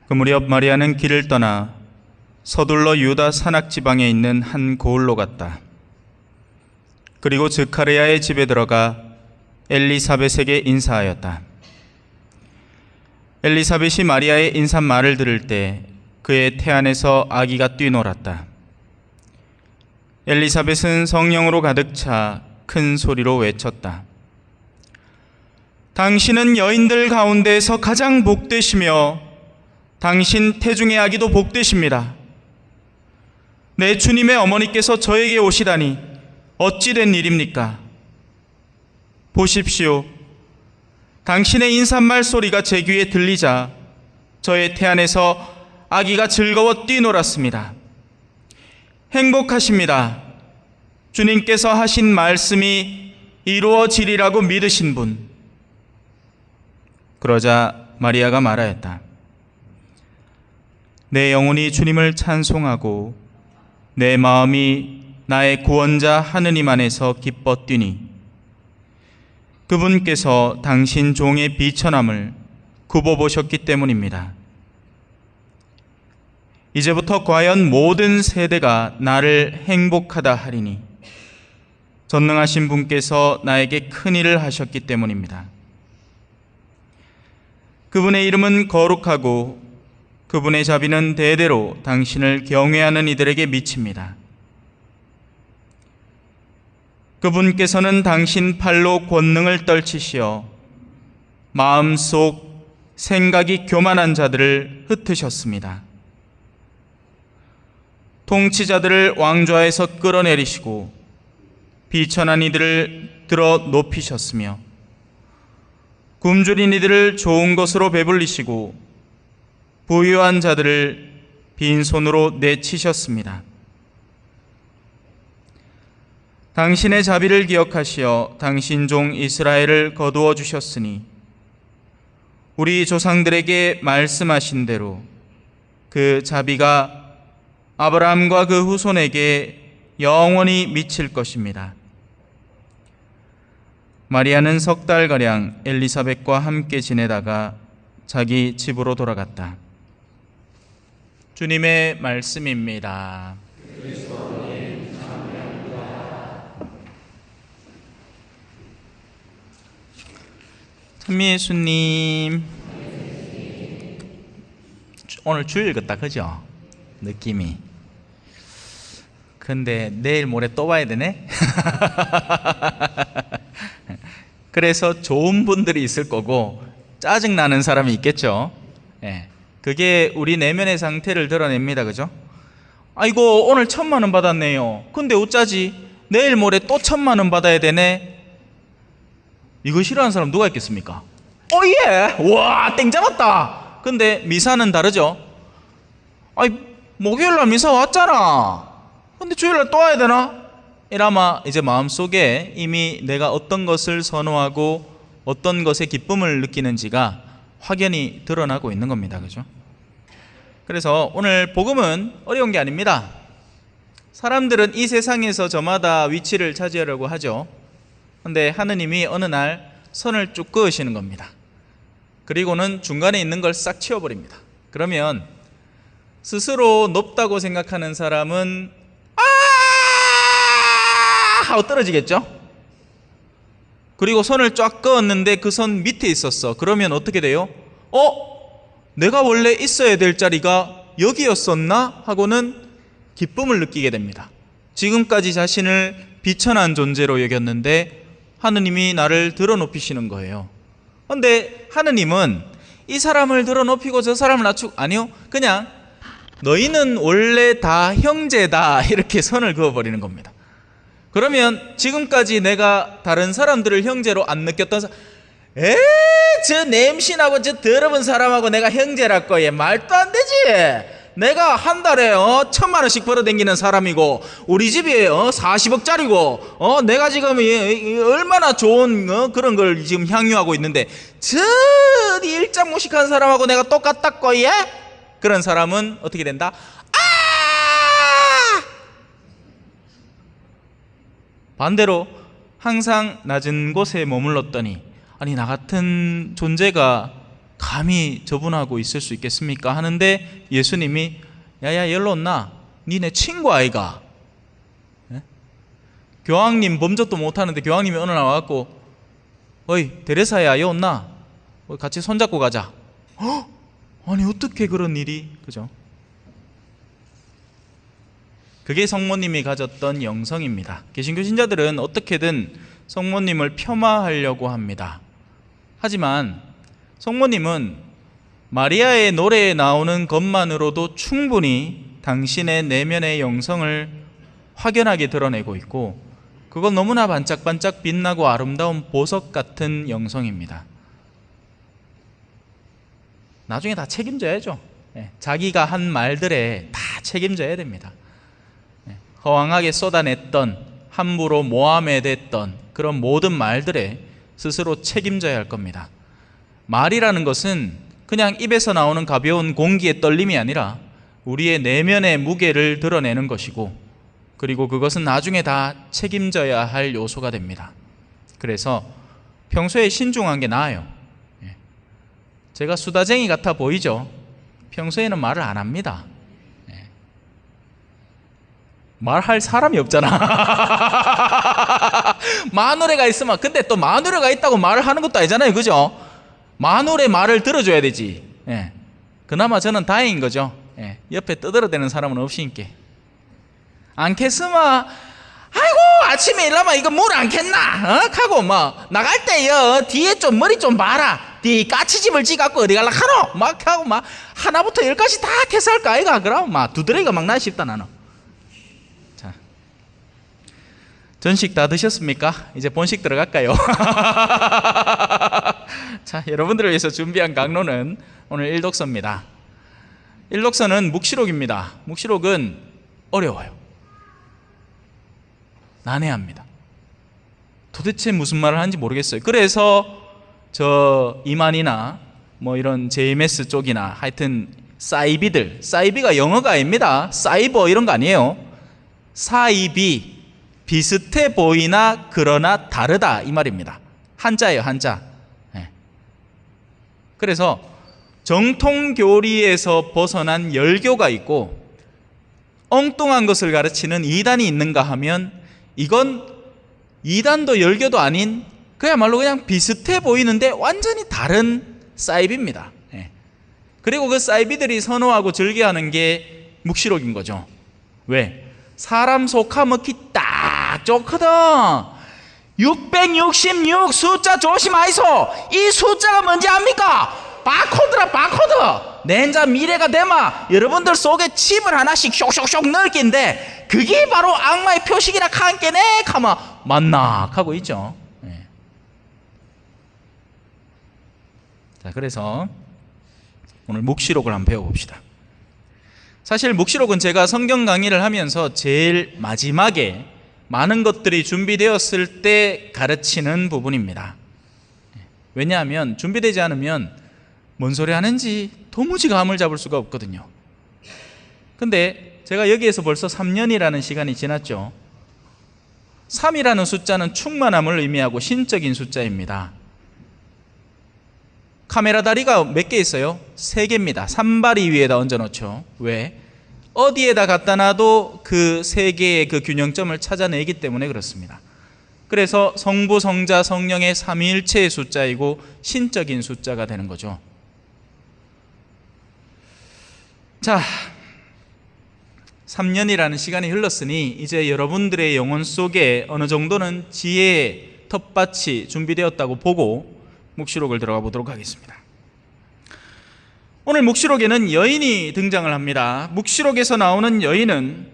그 무렵 마리아는 길을 떠나 서둘러 유다 산악 지방에 있는 한 고을로 갔다. 그리고 스가랴의 집에 들어가 엘리사벳에게 인사하였다. 엘리사벳이 마리아의 인사말을 들을 때 그의 태안에서 아기가 뛰놀았다. 엘리사벳은 성령으로 가득 차 큰 소리로 외쳤다. 당신은 여인들 가운데에서 가장 복되시며 당신 태중의 아기도 복되십니다. 내 주님의 어머니께서 저에게 오시다니 어찌 된 일입니까? 보십시오. 당신의 인사말 소리가 제 귀에 들리자 저의 태안에서 아기가 즐거워 뛰놀았습니다. 행복하십니다. 주님께서 하신 말씀이 이루어지리라고 믿으신 분. 그러자 마리아가 말하였다. 내 영혼이 주님을 찬송하고 내 마음이 나의 구원자 하느님 안에서 기뻐 뛰니 그분께서 당신 종의 비천함을 굽어보셨기 때문입니다. 이제부터 과연 모든 세대가 나를 행복하다 하리니 전능하신 분께서 나에게 큰 일을 하셨기 때문입니다. 그분의 이름은 거룩하고 그분의 자비는 대대로 당신을 경외하는 이들에게 미칩니다. 그분께서는 당신 팔로 권능을 떨치시어 마음속 생각이 교만한 자들을 흩으셨습니다. 통치자들을 왕좌에서 끌어내리시고 비천한 이들을 들어 높이셨으며 굶주린 이들을 좋은 것으로 배불리시고 부유한 자들을 빈손으로 내치셨습니다. 당신의 자비를 기억하시어 당신 종 이스라엘을 거두어 주셨으니 우리 조상들에게 말씀하신 대로 그 자비가 아브라함과 그 후손에게 영원히 미칠 것입니다. 마리아는 석 달가량 엘리사벳과 함께 지내다가 자기 집으로 돌아갔다. 주님의 말씀입니다. 찬미예수님, 오늘 주일 같다, 그죠? 느낌이. 근데 내일 모레 또 봐야 되네? 그래서 좋은 분들이 있을 거고 짜증나는 사람이 있겠죠. 그게 우리 내면의 상태를 드러냅니다. 그죠? 아이고 오늘 1,000만 원 받았네요. 근데 어쩌지? 내일 모레 또 1,000만 원 받아야 되네. 이거 싫어하는 사람 누가 있겠습니까? 예! 와, 땡 잡았다! 근데 미사는 다르죠? 아이, 목요일날 미사 왔잖아. 근데 주일날 또 와야 되나? 이라마 이제 마음속에 이미 내가 어떤 것을 선호하고 어떤 것에 기쁨을 느끼는지가 확연히 드러나고 있는 겁니다. 그죠? 그래서 오늘 복음은 어려운 게 아닙니다. 사람들은 이 세상에서 저마다 위치를 차지하려고 하죠. 근데 하느님이 어느 날 선을 쭉 그으시는 겁니다. 그리고는 중간에 있는 걸 싹 치워버립니다. 그러면 스스로 높다고 생각하는 사람은 하고 떨어지겠죠? 그리고 선을 쫙 그었는데 그 선 밑에 있었어. 그러면 어떻게 돼요? 내가 원래 있어야 될 자리가 여기였었나? 하고는 기쁨을 느끼게 됩니다. 지금까지 자신을 비천한 존재로 여겼는데 하느님이 나를 들어높이시는 거예요. 그런데 하느님은 이 사람을 들어높이고 저 사람을 낮추고, 아니요, 그냥 너희는 원래 다 형제다 이렇게 선을 그어버리는 겁니다. 그러면 지금까지 내가 다른 사람들을 형제로 안 느꼈던 저 냄신하고 저 더러운 사람하고 내가 형제랄 거에 말도 안 되지. 내가 한 달에 1,000만 원씩 벌어다니는 사람이고 우리 집이 40억짜리고 내가 지금 얼마나 좋은 그런 걸 지금 향유하고 있는데 저 일장 무식한 사람하고 내가 똑같다고 예? 그런 사람은 어떻게 된다? 반대로 항상 낮은 곳에 머물렀더니 아니 나 같은 존재가 감히 저분하고 있을 수 있겠습니까? 하는데 예수님이 야야 열로 온나? 니네 친구 아이가? 예? 교황님 범접도 못하는데 교황님이 어느 날 와갖고 어이 데레사야 여 온나? 같이 손잡고 가자. 헉? 아니 어떻게 그런 일이? 그죠? 그게 성모님이 가졌던 영성입니다. 개신교 신자들은 어떻게든 성모님을 폄하하려고 합니다. 하지만 성모님은 마리아의 노래에 나오는 것만으로도 충분히 당신의 내면의 영성을 확연하게 드러내고 있고, 그건 너무나 반짝반짝 빛나고 아름다운 보석 같은 영성입니다. 나중에 다 책임져야죠. 자기가 한 말들에 다 책임져야 됩니다. 허황하게 쏟아냈던, 함부로 모함해댔던 그런 모든 말들에 스스로 책임져야 할 겁니다. 말이라는 것은 그냥 입에서 나오는 가벼운 공기의 떨림이 아니라 우리의 내면의 무게를 드러내는 것이고, 그리고 그것은 나중에 다 책임져야 할 요소가 됩니다. 그래서 평소에 신중한 게 나아요. 제가 수다쟁이 같아 보이죠? 평소에는 말을 안 합니다. 말할 사람이 없잖아. 마누라가 있으면, 근데 또 마누라가 있다고 말을 하는 것도 아니잖아요. 그죠? 마누라의 말을 들어줘야 되지. 그나마 저는 다행인 거죠. 옆에 떠들어대는 사람은 없으니까. 안 캤으면 아이고 아침에 일어나면 이거 물 안 캤나? 하고 막 나갈 때요 뒤에 좀 머리 좀 봐라. 뒤 까치집을 지갖고 어디 갈라 하노? 막 하고 막 하나부터 열까지 다 캐서 할까 아이가? 그럼 막 두드러기가 막 나기 싶다 나는. 자, 전식 다 드셨습니까? 이제 본식 들어갈까요? 자, 여러분들을 위해서 준비한 강론은 오늘 일독서입니다. 일독서는 묵시록입니다. 묵시록은 어려워요. 난해합니다. 도대체 무슨 말을 하는지 모르겠어요. 그래서 저 이만이나 뭐 이런 JMS 쪽이나 하여튼 사이비들, 사이비가 영어가 아닙니다. 사이버 이런 거 아니에요. 사이비, 비슷해 보이나 그러나 다르다 이 말입니다. 한자예요, 한자. 그래서 정통교리에서 벗어난 열교가 있고 엉뚱한 것을 가르치는 이단이 있는가 하면 이건 이단도 열교도 아닌 그야말로 그냥 비슷해 보이는데 완전히 다른 사이비입니다. 그리고 그 사이비들이 선호하고 즐겨하는 게 묵시록인 거죠. 왜? 사람 속아먹기 딱 좋거든. 666 숫자 조심하이소. 이 숫자가 뭔지 압니까? 바코드라, 바코드. 내자 미래가 되마 여러분들 속에 칩을 하나씩 쇽쇽쇽 넣을 낀데 그게 바로 악마의 표식이라 칸게네 하면 맞나 하고 있죠. 자, 그래서 오늘 묵시록을 한번 배워봅시다. 사실 묵시록은 제가 성경 강의를 하면서 제일 마지막에 많은 것들이 준비되었을 때 가르치는 부분입니다. 왜냐하면 준비되지 않으면 뭔 소리 하는지 도무지 감을 잡을 수가 없거든요. 근데 제가 여기에서 벌써 3년이라는 시간이 지났죠. 3이라는 숫자는 충만함을 의미하고 신적인 숫자입니다. 카메라 다리가 몇 개 있어요? 3개입니다. 산발이 위에다 얹어놓죠. 왜? 어디에다 갖다 놔도 그 3개의 그 균형점을 찾아내기 때문에 그렇습니다. 그래서 성부, 성자, 성령의 삼위일체의 숫자이고 신적인 숫자가 되는 거죠. 자, 3년이라는 시간이 흘렀으니 이제 여러분들의 영혼 속에 어느 정도는 지혜의 텃밭이 준비되었다고 보고 묵시록을 들어가 보도록 하겠습니다. 오늘 묵시록에는 여인이 등장을 합니다. 묵시록에서 나오는 여인은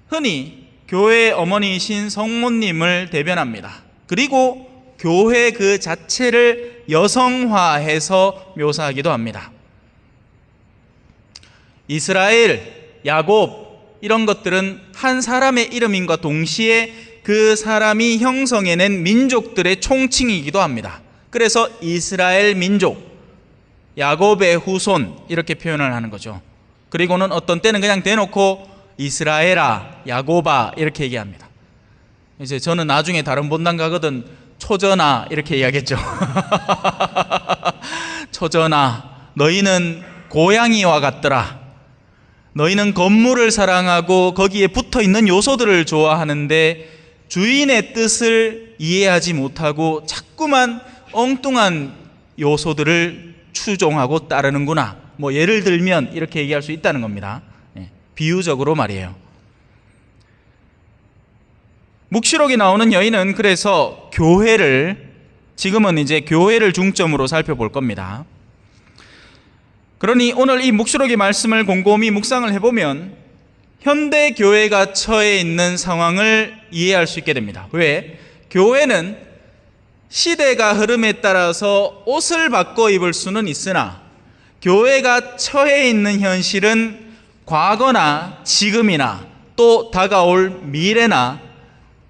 흔히 교회의 어머니이신 성모님을 대변합니다. 그리고 교회 그 자체를 여성화해서 묘사하기도 합니다. 이스라엘, 야곱 이런 것들은 한 사람의 이름인과 동시에 그 사람이 형성해낸 민족들의 총칭이기도 합니다. 그래서 이스라엘 민족, 야곱의 후손 이렇게 표현을 하는 거죠. 그리고는 어떤 때는 그냥 대놓고 이스라엘아, 야곱아 이렇게 얘기합니다. 이제 저는 나중에 다른 본당 가거든 초전아 이렇게 이야기했죠. 처전아 너희는 고양이와 같더라. 너희는 건물을 사랑하고 거기에 붙어있는 요소들을 좋아하는데 주인의 뜻을 이해하지 못하고 자꾸만 엉뚱한 요소들을 추종하고 따르는구나. 뭐 예를 들면 이렇게 얘기할 수 있다는 겁니다. 비유적으로 말이에요. 묵시록에 나오는 여인은 그래서 지금은 이제 교회를 중점으로 살펴볼 겁니다. 그러니 오늘 이 묵시록의 말씀을 곰곰이 묵상을 해보면 현대 교회가 처해 있는 상황을 이해할 수 있게 됩니다. 왜? 교회는 시대가 흐름에 따라서 옷을 바꿔 입을 수는 있으나 교회가 처해 있는 현실은 과거나 지금이나 또 다가올 미래나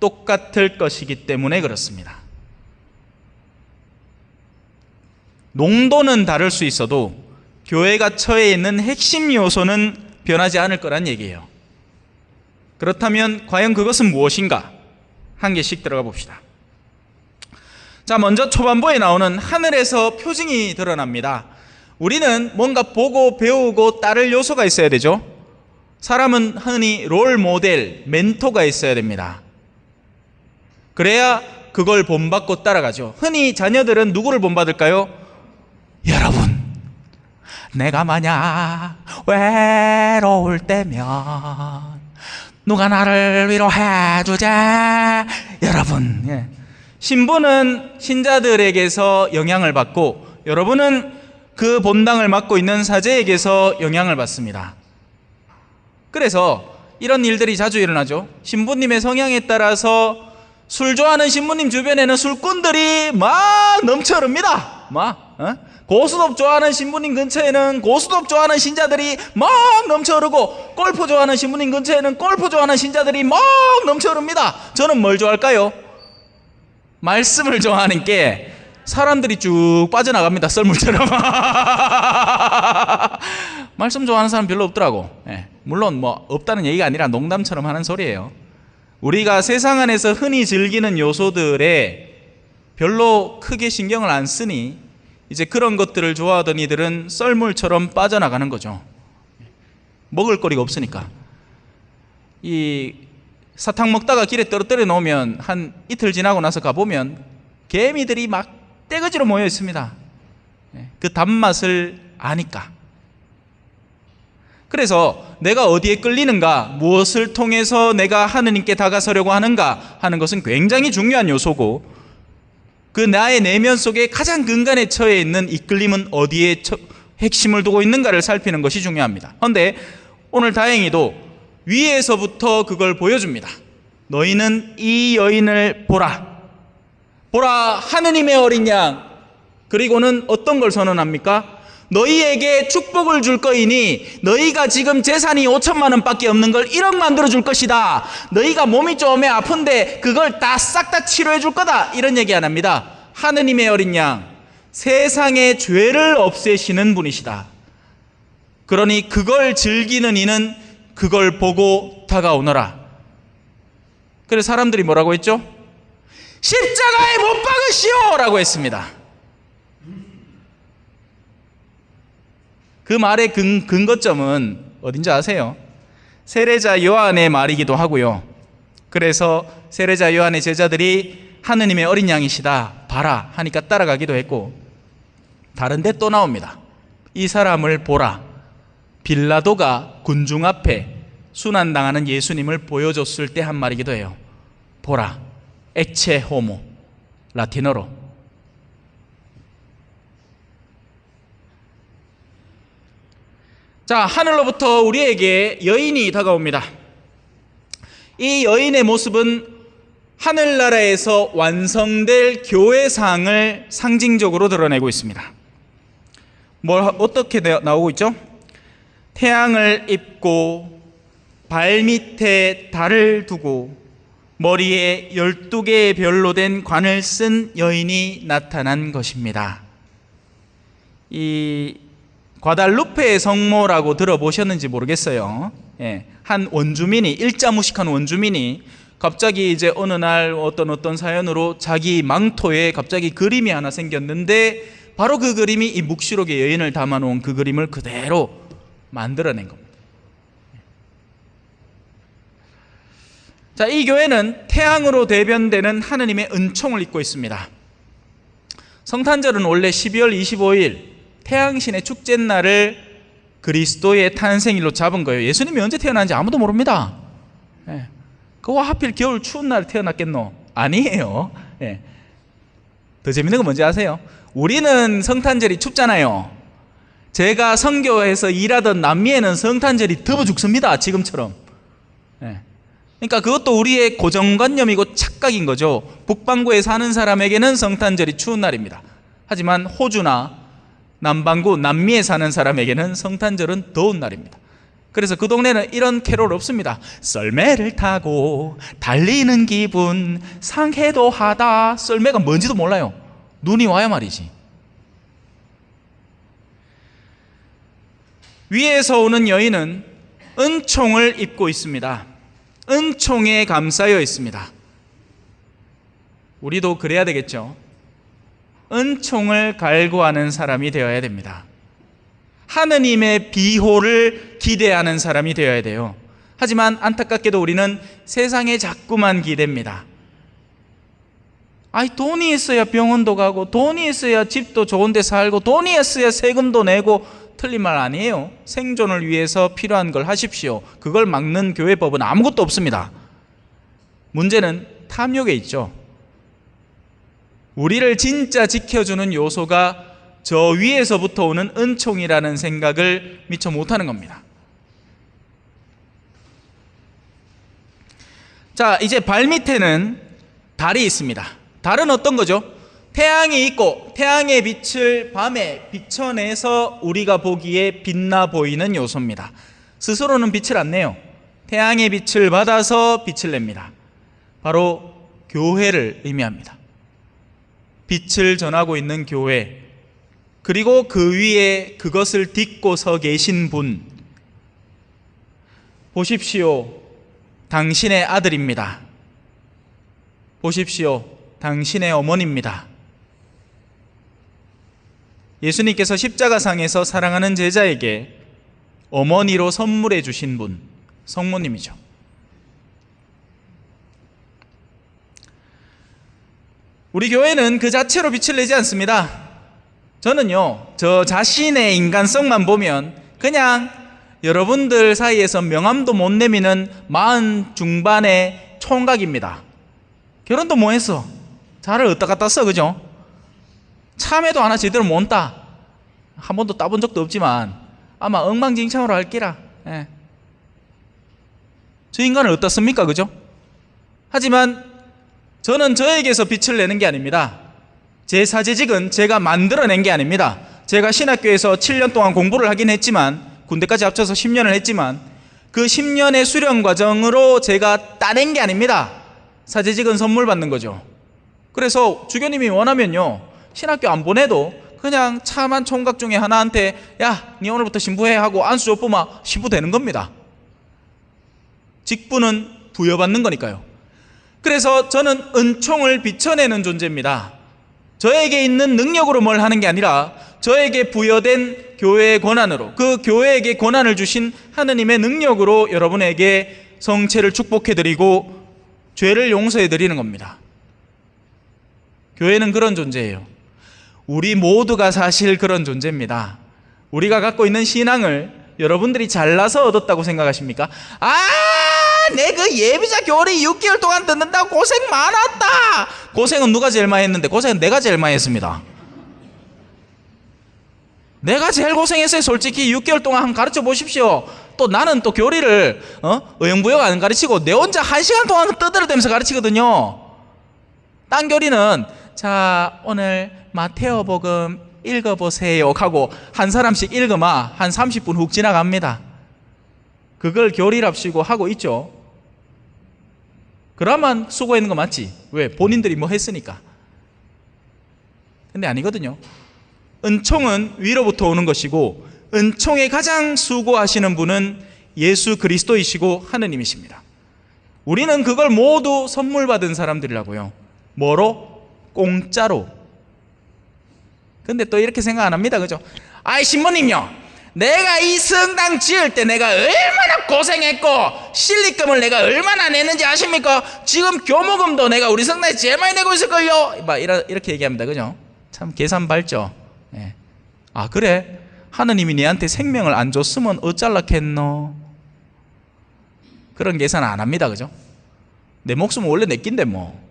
똑같을 것이기 때문에 그렇습니다. 농도는 다를 수 있어도 교회가 처해 있는 핵심 요소는 변하지 않을 거란 얘기예요. 그렇다면 과연 그것은 무엇인가? 한 개씩 들어가 봅시다. 자, 먼저 초반부에 나오는 하늘에서 표징이 드러납니다. 우리는 뭔가 보고 배우고 따를 요소가 있어야 되죠. 사람은 흔히 롤 모델, 멘토가 있어야 됩니다. 그래야 그걸 본받고 따라가죠. 흔히 자녀들은 누구를 본받을까요? 여러분, 내가 만약 외로울 때면 누가 나를 위로해 주제. 여러분, 신부는 신자들에게서 영향을 받고 여러분은 그 본당을 맡고 있는 사제에게서 영향을 받습니다. 그래서 이런 일들이 자주 일어나죠. 신부님의 성향에 따라서 술 좋아하는 신부님 주변에는 술꾼들이 막 넘쳐 흐릅니다. 고스톱 좋아하는 신부님 근처에는 고스톱 좋아하는 신자들이 막 넘쳐 흐르고, 골프 좋아하는 신부님 근처에는 골프 좋아하는 신자들이 막 넘쳐 흐릅니다. 저는 뭘 좋아할까요? 말씀을 좋아하는 게 사람들이 쭉 빠져나갑니다. 썰물처럼. 말씀 좋아하는 사람 별로 없더라고. 물론 뭐 없다는 얘기가 아니라 농담처럼 하는 소리예요. 우리가 세상 안에서 흔히 즐기는 요소들에 별로 크게 신경을 안 쓰니 이제 그런 것들을 좋아하던 이들은 썰물처럼 빠져나가는 거죠. 먹을 거리가 없으니까. 이 사탕 먹다가 길에 떨어뜨려 놓으면 한 이틀 지나고 나서 가보면 개미들이 막 떼거지로 모여 있습니다. 그 단맛을 아니까. 그래서 내가 어디에 끌리는가, 무엇을 통해서 내가 하느님께 다가서려고 하는가 하는 것은 굉장히 중요한 요소고, 그 나의 내면 속에 가장 근간에 처해 있는 이끌림은 어디에 핵심을 두고 있는가를 살피는 것이 중요합니다. 그런데 오늘 다행히도 위에서부터 그걸 보여줍니다. 너희는 이 여인을 보라. 보라, 하느님의 어린 양. 그리고는 어떤 걸 선언합니까? 너희에게 축복을 줄 거이니 너희가 지금 재산이 5천만 원밖에 없는 걸 1억 만들어 줄 것이다. 너희가 몸이 좀 아픈데 그걸 다 싹 다 치료해 줄 거다. 이런 얘기 안 합니다. 하느님의 어린 양, 세상의 죄를 없애시는 분이시다. 그러니 그걸 즐기는 이는 그걸 보고 다가오너라. 그래서 사람들이 뭐라고 했죠? 십자가에 못 박으시오! 라고 했습니다. 그 말의 근거점은 어딘지 아세요? 세례자 요한의 말이기도 하고요. 그래서 세례자 요한의 제자들이 하느님의 어린 양이시다, 봐라 하니까 따라가기도 했고, 다른데 또 나옵니다. 이 사람을 보라. 빌라도가 군중 앞에 순환당하는 예수님을 보여줬을 때 한 말이기도 해요. 보라, 에체 호모, 라틴어로. 자, 하늘로부터 우리에게 여인이 다가옵니다. 이 여인의 모습은 하늘나라에서 완성될 교회상을 상징적으로 드러내고 있습니다. 어떻게 나오고 있죠? 태양을 입고 발밑에 달을 두고 머리에 12개의 별로 된 관을 쓴 여인이 나타난 것입니다. 이 과달루페 성모라고 들어보셨는지 모르겠어요. 한 원주민이, 일자무식한 원주민이 갑자기 이제 어느 날 어떤 사연으로 자기 망토에 갑자기 그림이 하나 생겼는데 바로 그 그림이 이 묵시록의 여인을 담아놓은 그 그림을 그대로 만들어낸 겁니다. 자, 이 교회는 태양으로 대변되는 하느님의 은총을 입고 있습니다. 성탄절은 원래 12월 25일 태양신의 축제날을 그리스도의 탄생일로 잡은 거예요. 예수님이 언제 태어났는지 아무도 모릅니다. 그와 하필 겨울 추운 날 태어났겠노? 아니에요. 더 재밌는 건 뭔지 아세요? 우리는 성탄절이 춥잖아요. 제가 선교에서 일하던 남미에는 성탄절이 더워 죽습니다. 지금처럼. 그러니까 그것도 우리의 고정관념이고 착각인 거죠. 북반구에 사는 사람에게는 성탄절이 추운 날입니다. 하지만 호주나 남반구, 남미에 사는 사람에게는 성탄절은 더운 날입니다. 그래서 그 동네는 이런 캐롤 없습니다. 썰매를 타고 달리는 기분 상쾌도 하다. 썰매가 뭔지도 몰라요. 눈이 와야 말이지. 위에서 오는 여인은 은총을 입고 있습니다. 은총에 감싸여 있습니다. 우리도 그래야 되겠죠. 은총을 갈구하는 사람이 되어야 됩니다. 하느님의 비호를 기대하는 사람이 되어야 돼요. 하지만 안타깝게도 우리는 세상에 자꾸만 기댑니다. 돈이 있어야 병원도 가고, 돈이 있어야 집도 좋은 데 살고, 돈이 있어야 세금도 내고. 틀린 말 아니에요. 생존을 위해서 필요한 걸 하십시오. 그걸 막는 교회법은 아무것도 없습니다. 문제는 탐욕에 있죠. 우리를 진짜 지켜주는 요소가 저 위에서부터 오는 은총이라는 생각을 미처 못하는 겁니다. 자, 이제 발 밑에는 달이 있습니다. 달은 어떤 거죠? 태양이 있고 태양의 빛을 밤에 비춰내서 우리가 보기에 빛나 보이는 요소입니다. 스스로는 빛을 안 내요. 태양의 빛을 받아서 빛을 냅니다. 바로 교회를 의미합니다. 빛을 전하고 있는 교회, 그리고 그 위에 그것을 딛고 서 계신 분. 보십시오, 당신의 아들입니다. 보십시오, 당신의 어머니입니다. 예수님께서 십자가상에서 사랑하는 제자에게 어머니로 선물해 주신 분, 성모님이죠. 우리 교회는 그 자체로 빛을 내지 않습니다. 저는요, 저 자신의 인간성만 보면 그냥 여러분들 사이에서 명함도 못 내미는 40 중반의 총각입니다. 결혼도 뭐 했어? 자를 어디다 갖다 써, 그죠? 참외도 하나 제대로 못 따. 한 번도 따본 적도 없지만 아마 엉망진창으로 할 끼라. 저 인간을 어디다 씁니까, 그죠? 하지만 저는 저에게서 빛을 내는 게 아닙니다. 제 사제직은 제가 만들어낸 게 아닙니다. 제가 신학교에서 7년 동안 공부를 하긴 했지만, 군대까지 합쳐서 10년을 했지만 그 10년의 수련 과정으로 제가 따낸 게 아닙니다. 사제직은 선물 받는 거죠. 그래서 주교님이 원하면요, 신학교 안 보내도 그냥 참한 총각 중에 하나한테 야, 니 오늘부터 신부해 하고 안수 줬으면 신부 되는 겁니다. 직분은 부여받는 거니까요. 그래서 저는 은총을 비춰내는 존재입니다. 저에게 있는 능력으로 뭘 하는 게 아니라 저에게 부여된 교회의 권한으로, 그 교회에게 권한을 주신 하느님의 능력으로 여러분에게 성체를 축복해드리고 죄를 용서해드리는 겁니다. 교회는 그런 존재예요. 우리 모두가 사실 그런 존재입니다. 우리가 갖고 있는 신앙을 여러분들이 잘나서 얻었다고 생각하십니까? 내 그 예비자 교리 6개월 동안 듣는다고 고생 많았다. 고생은 누가 제일 많이 했는데? 고생은 내가 제일 많이 했습니다. 내가 제일 고생했어요. 솔직히 6개월 동안 한번 가르쳐 보십시오. 또 나는 또 교리를 어영부영 안 가르치고 내 혼자 1시간 동안 떠들어대면서 가르치거든요. 딴 교리는 자, 오늘 마테오복음 읽어보세요 하고 한 사람씩 읽으면 한 30분 훅 지나갑니다. 그걸 교리랍시고 하고 있죠. 그러면 수고했는 거 맞지? 왜? 본인들이 뭐 했으니까. 근데 아니거든요. 은총은 위로부터 오는 것이고, 은총에 가장 수고하시는 분은 예수 그리스도이시고 하느님이십니다. 우리는 그걸 모두 선물 받은 사람들이라고요. 뭐로? 공짜로. 근데 또 이렇게 생각 안 합니다. 그죠? 아이, 신부님요, 내가 이 성당 지을 때 내가 얼마나 고생했고 실리금을 내가 얼마나 냈는지 아십니까? 지금 교무금도 내가 우리 성당에 제일 많이 내고 있을걸요? 막 이렇게 얘기합니다. 그죠? 참 계산 밝죠? 예. 아, 그래? 하느님이 내한테 생명을 안 줬으면 어쩔라겠노? 그런 계산 안 합니다. 그죠? 내 목숨은 원래 내 낀데 뭐.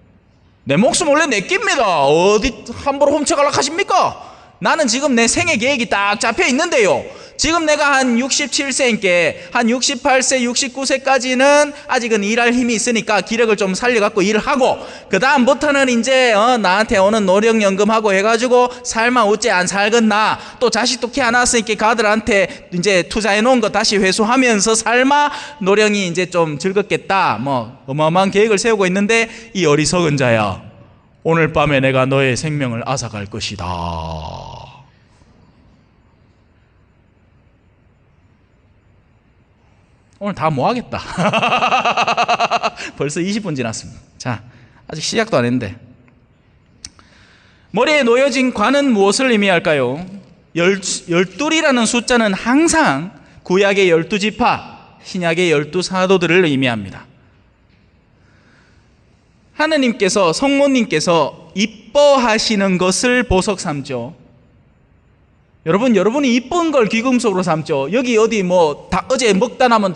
내 목숨 원래 내 깁니다. 어디 함부로 훔쳐가려고 하십니까? 나는 지금 내 생애 계획이 딱 잡혀 있는데요. 지금 내가 한 67세인께 한 68세, 69세까지는 아직은 일할 힘이 있으니까 기력을 좀 살려갖고 일을 하고, 그 다음부터는 이제 나한테 오는 노령연금하고 해가지고 살만 어째 안 살겠나, 또 자식도 키 안 낳았으니까 그 아들한테 이제 투자해 놓은 거 다시 회수하면서 살마 노령이 이제 좀 즐겁겠다, 뭐 어마어마한 계획을 세우고 있는데, 이 어리석은 자야, 오늘 밤에 내가 너의 생명을 앗아갈 것이다. 오늘 다 뭐 하겠다. 벌써 20분 지났습니다. 자, 아직 시작도 안 했는데, 머리에 놓여진 관은 무엇을 의미할까요? 12이라는 숫자는 항상 구약의 12지파, 신약의 12사도들을 의미합니다. 하느님께서, 성모님께서 이뻐하시는 것을 보석 삼죠. 여러분이 이쁜 걸 귀금속으로 삼죠. 여기 어디 뭐 어제 먹다 남은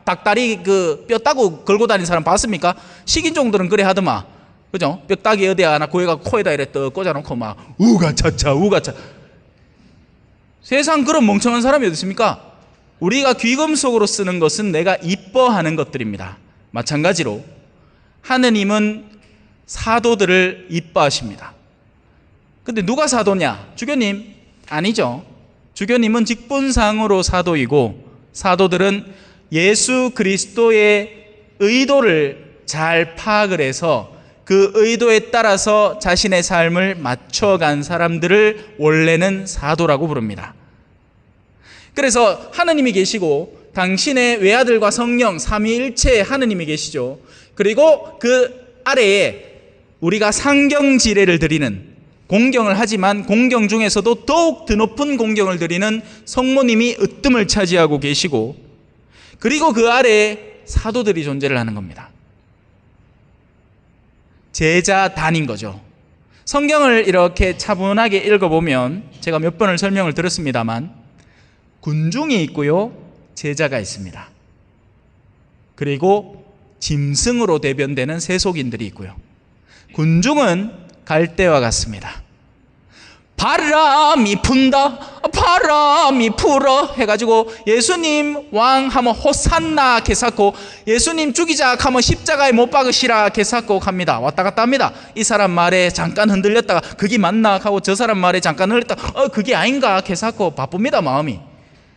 닭다리 그 뼈따구 걸고 다니는 사람 봤습니까? 식인종들은 그래 하더만, 그죠? 뼈따기 어디 하나 구해가 코에다 이래 떡 꽂아놓고 막 우가차차 우가차. 세상 그런 멍청한 사람이 어디 있습니까? 우리가 귀금속으로 쓰는 것은 내가 이뻐하는 것들입니다. 마찬가지로 하느님은 사도들을 이뻐하십니다. 근데 누가 사도냐? 주교님? 아니죠. 주교님은 직분상으로 사도이고, 사도들은 예수 그리스도의 의도를 잘 파악을 해서 그 의도에 따라서 자신의 삶을 맞춰간 사람들을 원래는 사도라고 부릅니다. 그래서 하느님이 계시고 당신의 외아들과 성령 삼위일체 하느님이 계시죠. 그리고 그 아래에 우리가 상경지례를 드리는, 공경을 하지만 공경 중에서도 더욱 드높은 공경을 드리는 성모님이 으뜸을 차지하고 계시고, 그리고 그 아래에 사도들이 존재를 하는 겁니다. 제자단인 거죠. 성경을 이렇게 차분하게 읽어보면, 제가 몇 번을 설명을 들었습니다만, 군중이 있고요, 제자가 있습니다. 그리고 짐승으로 대변되는 세속인들이 있고요. 군중은 갈대와 같습니다. 바람이 분다, 바람이 불어 해가지고 예수님 왕 하면 호산나 개사코, 예수님 죽이자 하면 십자가에 못 박으시라 개사코 합니다. 왔다 갔다 합니다. 이 사람 말에 잠깐 흔들렸다가 그게 맞나 하고, 저 사람 말에 잠깐 흔들렸다가 그게 아닌가 개사코 바쁩니다. 마음이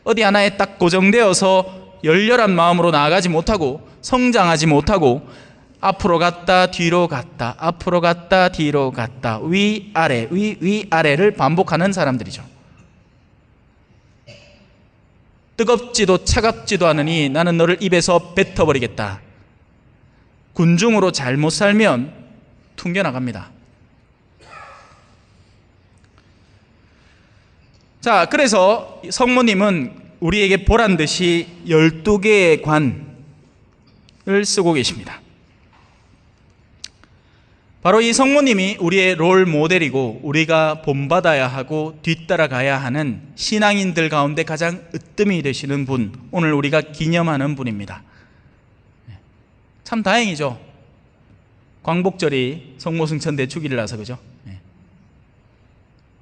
어디 하나에 딱 고정되어서 열렬한 마음으로 나아가지 못하고 성장하지 못하고, 앞으로 갔다 뒤로 갔다, 앞으로 갔다 뒤로 갔다, 위아래 위아래를 반복하는 사람들이죠. 뜨겁지도 차갑지도 않으니 나는 너를 입에서 뱉어버리겠다. 군중으로 잘못 살면 퉁겨나갑니다. 자, 그래서 성모님은 우리에게 보란듯이 12개의 관을 쓰고 계십니다. 바로 이 성모님이 우리의 롤 모델이고, 우리가 본받아야 하고 뒤따라가야 하는 신앙인들 가운데 가장 으뜸이 되시는 분, 오늘 우리가 기념하는 분입니다. 참 다행이죠. 광복절이 성모승천 대축일이라서, 그죠?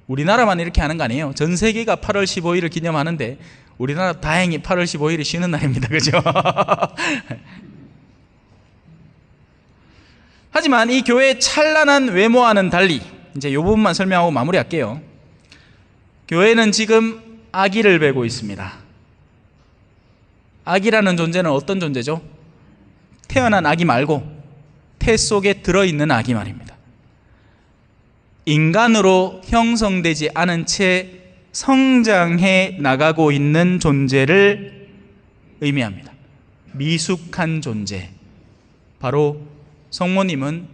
우리나라만 이렇게 하는 거 아니에요. 전 세계가 8월 15일을 기념하는데 우리나라 다행히 8월 15일이 쉬는 날입니다. 그죠? 하지만 이 교회의 찬란한 외모와는 달리, 이제 이 부분만 설명하고 마무리할게요. 교회는 지금 아기를 베고 있습니다. 아기라는 존재는 어떤 존재죠? 태어난 아기 말고 태 속에 들어있는 아기 말입니다. 인간으로 형성되지 않은 채 성장해 나가고 있는 존재를 의미합니다. 미숙한 존재. 바로 성모님은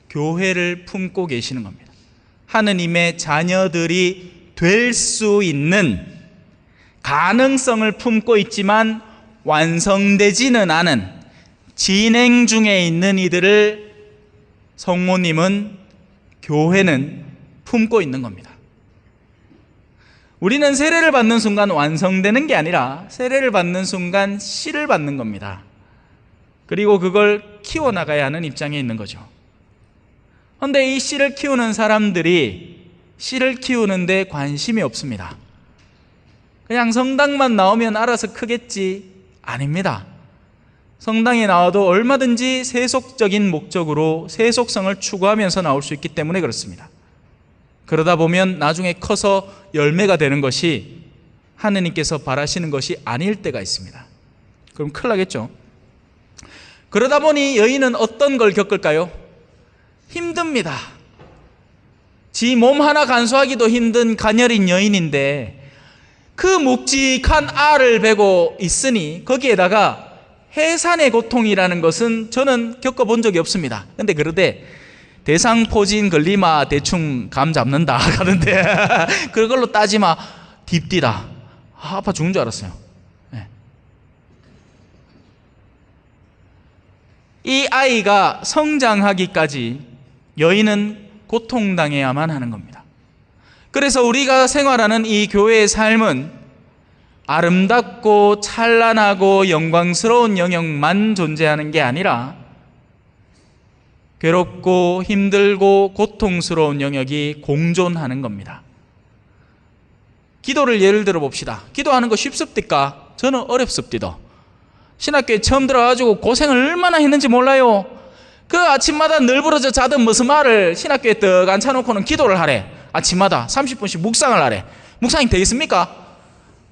교회를 품고 계시는 겁니다. 하느님의 자녀들이 될 수 있는 가능성을 품고 있지만 완성되지는 않은 진행 중에 있는 이들을 성모님은, 교회는 품고 있는 겁니다. 우리는 세례를 받는 순간 완성되는 게 아니라 세례를 받는 순간 씨를 받는 겁니다. 그리고 그걸 키워나가야 하는 입장에 있는 거죠. 그런데 이 씨를 키우는 사람들이 씨를 키우는데 관심이 없습니다. 그냥 성당만 나오면 알아서 크겠지? 아닙니다. 성당에 나와도 얼마든지 세속적인 목적으로 세속성을 추구하면서 나올 수 있기 때문에 그렇습니다. 그러다 보면 나중에 커서 열매가 되는 것이 하느님께서 바라시는 것이 아닐 때가 있습니다. 그럼 큰일 나겠죠. 그러다 보니 여인은 어떤 걸 겪을까요? 힘듭니다. 지 몸 하나 간수하기도 힘든 가녀린 여인인데 그 묵직한 알을 베고 있으니 거기에다가 해산의 고통이라는 것은 저는 겪어본 적이 없습니다. 근데 그러되 대상포진 걸리마 대충 감 잡는다 하는데 그걸로 따지마 딥디다. 아파 죽는 줄 알았어요. 네. 이 아이가 성장하기까지 여인은 고통당해야만 하는 겁니다. 그래서 우리가 생활하는 이 교회의 삶은 아름답고 찬란하고 영광스러운 영역만 존재하는 게 아니라 괴롭고 힘들고 고통스러운 영역이 공존하는 겁니다. 기도를 예를 들어 봅시다. 기도하는 거 쉽습니까? 저는 어렵습니다. 신학교에 처음 들어가지고 고생을 얼마나 했는지 몰라요. 그 아침마다 널브러져 자던 무슨 말을 신학교에 떡 앉혀놓고는 기도를 하래. 아침마다 30분씩 묵상을 하래. 묵상이 되겠습니까?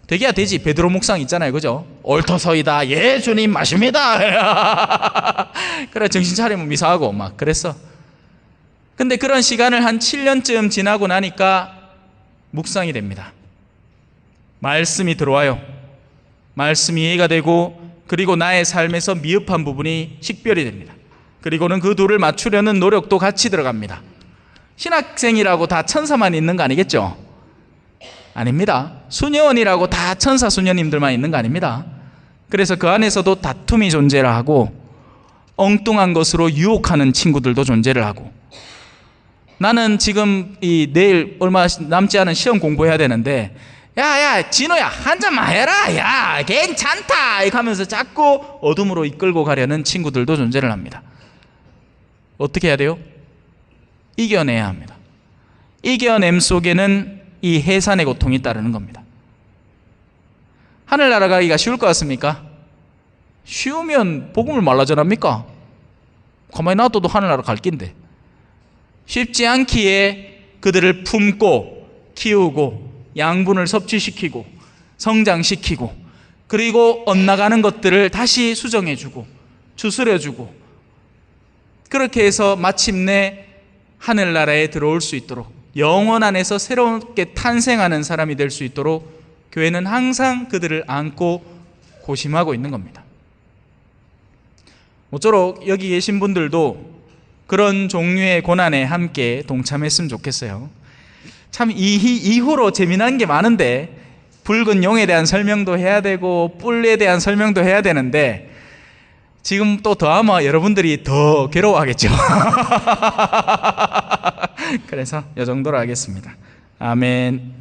되게야 되지. 베드로 묵상 있잖아요, 그죠? 옳도소이다. 예, 주님 마십니다. 그래, 정신 차리면 미사하고 막 그랬어. 근데 그런 시간을 한 7년쯤 지나고 나니까 묵상이 됩니다. 말씀이 들어와요. 말씀이 이해가 되고, 그리고 나의 삶에서 미흡한 부분이 식별이 됩니다. 그리고는 그 둘을 맞추려는 노력도 같이 들어갑니다. 신학생이라고 다 천사만 있는 거 아니겠죠? 아닙니다. 수녀원이라고 다 천사 수녀님들만 있는 거 아닙니다. 그래서 그 안에서도 다툼이 존재를 하고 엉뚱한 것으로 유혹하는 친구들도 존재를 하고, 나는 지금 이 내일 얼마 남지 않은 시험 공부해야 되는데 야 진호야 한 잔만 해라, 야 괜찮다 이렇게 하면서 자꾸 어둠으로 이끌고 가려는 친구들도 존재를 합니다. 어떻게 해야 돼요? 이겨내야 합니다. 이겨냄 속에는 이 해산의 고통이 따르는 겁니다. 하늘나라 가기가 쉬울 것 같습니까? 쉬우면 복음을 말라 전합니까? 가만히 놔둬도 하늘나라 갈 긴데. 쉽지 않기에 그들을 품고 키우고 양분을 섭취시키고 성장시키고, 그리고 엇나가는 것들을 다시 수정해주고 추스려주고, 그렇게 해서 마침내 하늘나라에 들어올 수 있도록, 영원 안에서 새롭게 탄생하는 사람이 될 수 있도록 교회는 항상 그들을 안고 고심하고 있는 겁니다. 모쪼록 여기 계신 분들도 그런 종류의 고난에 함께 동참했으면 좋겠어요. 참 이후로 재미난 게 많은데, 붉은 용에 대한 설명도 해야 되고 뿔에 대한 설명도 해야 되는데 지금 또 더하면 여러분들이 더 괴로워하겠죠. 그래서 이 정도로 하겠습니다. 아멘.